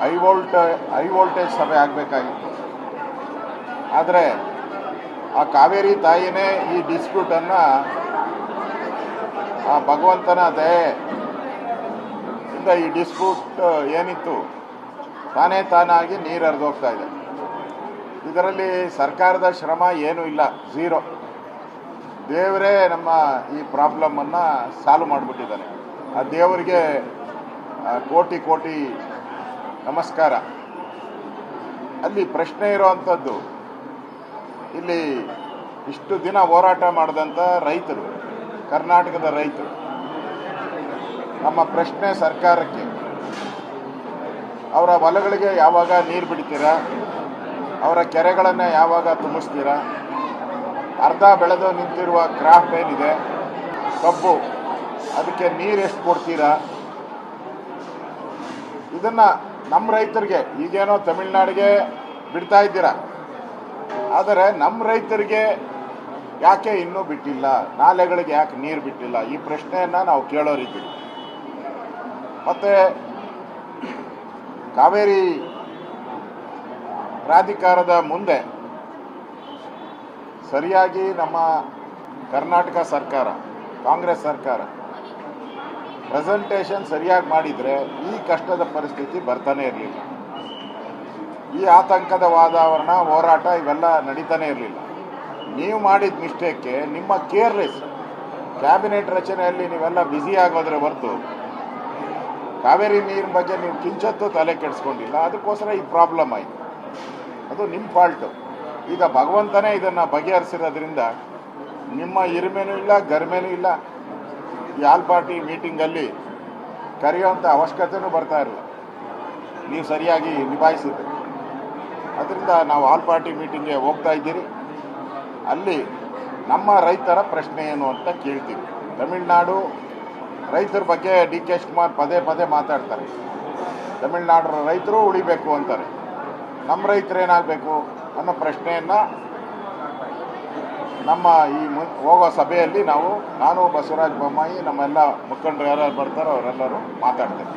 High voltage ಸಭೆ ಆಗಬೇಕಾಗಿತ್ತು. ಆದರೆ ಆ ಕಾವೇರಿ ತಾಯಿನೇ ಈ ಡಿಸ್ಪ್ಯೂಟನ್ನು ಆ ಭಗವಂತನ ದಯೆಯಿಂದ ಈ ಡಿಸ್ಪ್ಯೂಟ್ ಏನಿತ್ತು ತಾನಾಗಿ ನೀರು ಹರಿದೋಗ್ತಾ ಇದೆ. ಇದರಲ್ಲಿ ಸರ್ಕಾರದ ಶ್ರಮ ಏನೂ ಇಲ್ಲ, ಝೀರೋ. ದೇವರೇ ನಮ್ಮ ಈ ಪ್ರಾಬ್ಲಮನ್ನು ಸಾಲ್ವ್ ಮಾಡಿಬಿಟ್ಟಿದ್ದಾನೆ. ಆ ದೇವರಿಗೆ ಕೋಟಿ ಕೋಟಿ ನಮಸ್ಕಾರ. ಅಲ್ಲಿ ಪ್ರಶ್ನೆ ಇರೋವಂಥದ್ದು, ಇಲ್ಲಿ ಇಷ್ಟು ದಿನ ಹೋರಾಟ ಮಾಡಿದಂಥ ರೈತರು, ಕರ್ನಾಟಕದ ರೈತರು, ನಮ್ಮ ಪ್ರಶ್ನೆ ಸರ್ಕಾರಕ್ಕೆ, ಅವರ ಹೊಲಗಳಿಗೆ ಯಾವಾಗ ನೀರು ಬಿಡ್ತೀರಾ, ಅವರ ಕೆರೆಗಳನ್ನು ಯಾವಾಗ ತುಂಬಿಸ್ತೀರಾ, ಅರ್ಧ ಬೆಳೆದು ನಿಂತಿರುವ ಕ್ರಾಪ್ ಏನಿದೆ ಕಬ್ಬು, ಅದಕ್ಕೆ ನೀರು ಎಷ್ಟು ಕೊಡ್ತೀರಾ, ಇದನ್ನು ನಮ್ಮ ರೈತರಿಗೆ, ಈಗೇನೋ ತಮಿಳ್ನಾಡಿಗೆ ಬಿಡ್ತಾ ಇದ್ದೀರಾ, ಆದರೆ ನಮ್ಮ ರೈತರಿಗೆ ಯಾಕೆ ಇನ್ನೂ ಬಿಟ್ಟಿಲ್ಲ, ನಾಲೆಗಳಿಗೆ ಯಾಕೆ ನೀರು ಬಿಟ್ಟಿಲ್ಲ, ಈ ಪ್ರಶ್ನೆಯನ್ನು ನಾವು ಕೇಳೋರಿದ್ದೀವಿ. ಮತ್ತು ಕಾವೇರಿ ಪ್ರಾಧಿಕಾರದ ಮುಂದೆ ಸರಿಯಾಗಿ ನಮ್ಮ ಕರ್ನಾಟಕ ಸರ್ಕಾರ, ಕಾಂಗ್ರೆಸ್ ಸರ್ಕಾರ ಪ್ರೆಸೆಂಟೇಷನ್ ಸರಿಯಾಗಿ ಮಾಡಿದರೆ ಈ ಕಷ್ಟದ ಪರಿಸ್ಥಿತಿ ಬರ್ತಾನೆ ಇರಲಿಲ್ಲ. ಈ ಆತಂಕದ ವಾತಾವರಣ, ಹೋರಾಟ ಇವೆಲ್ಲ ನಡೀತಾನೆ ಇರಲಿಲ್ಲ. ನೀವು ಮಾಡಿದ ಮಿಸ್ಟೇಕ್ಗೆ ನಿಮ್ಮ ಕೇರ್ಲೆಸ್ ಕ್ಯಾಬಿನೆಟ್ ರಚನೆಯಲ್ಲಿ ನೀವೆಲ್ಲ ಬ್ಯುಸಿ ಆಗೋದ್ರೆ ಹೊರತು ಕಾವೇರಿ ನೀರಿನ ಬಗ್ಗೆ ನೀವು ಕಿಂಚತ್ತೂ ತಲೆ ಕೆಡಿಸ್ಕೊಂಡಿಲ್ಲ. ಅದಕ್ಕೋಸ್ಕರ ಈ ಪ್ರಾಬ್ಲಮ್ ಆಯಿತು. ಅದು ನಿಮ್ಮ ಫಾಲ್ಟು. ಈಗ ಭಗವಂತನೇ ಇದನ್ನು ಬಗೆಹರಿಸಿರೋದ್ರಿಂದ ನಿಮ್ಮ ಇರುಮೆನೂ ಇಲ್ಲ, ಗರಿಮೆನೂ ಇಲ್ಲ. ಈ ಆಲ್ ಪಾರ್ಟಿ ಮೀಟಿಂಗಲ್ಲಿ ಕರೆಯುವಂಥ ಅವಶ್ಯಕತೆಯೂ ಬರ್ತಾ ಇರಲಿಲ್ಲ, ನೀವು ಸರಿಯಾಗಿ ನಿಭಾಯಿಸಿದ್ರಿ. ಅದರಿಂದ ನಾವು ಆಲ್ ಪಾರ್ಟಿ ಮೀಟಿಂಗ್ಗೆ ಹೋಗ್ತಾ ಇದ್ದೀರಿ. ಅಲ್ಲಿ ನಮ್ಮ ರೈತರ ಪ್ರಶ್ನೆ ಏನು ಅಂತ ಕೇಳ್ತೀವಿ. ತಮಿಳ್ನಾಡು ರೈತರ ಬಗ್ಗೆ ಡಿ ಕೆ ಶಿವಕುಮಾರ್ ಪದೇ ಪದೇ ಮಾತಾಡ್ತಾರೆ. ತಮಿಳ್ನಾಡು ರೈತರು ಉಳಿಬೇಕು ಅಂತಾರೆ. ನಮ್ಮ ರೈತರು ಏನಾಗಬೇಕು ಅನ್ನೋ ಪ್ರಶ್ನೆಯನ್ನು ನಮ್ಮ ಈ ಹೋಗೋ ಸಭೆಯಲ್ಲಿ ನಾನು ಬಸವರಾಜ ಬೊಮ್ಮಾಯಿ, ನಮ್ಮೆಲ್ಲ ಮುಖಂಡರು ಯಾರ್ಯಾರು ಬರ್ತಾರೋ ಅವರೆಲ್ಲರೂ ಮಾತಾಡ್ತೇವೆ.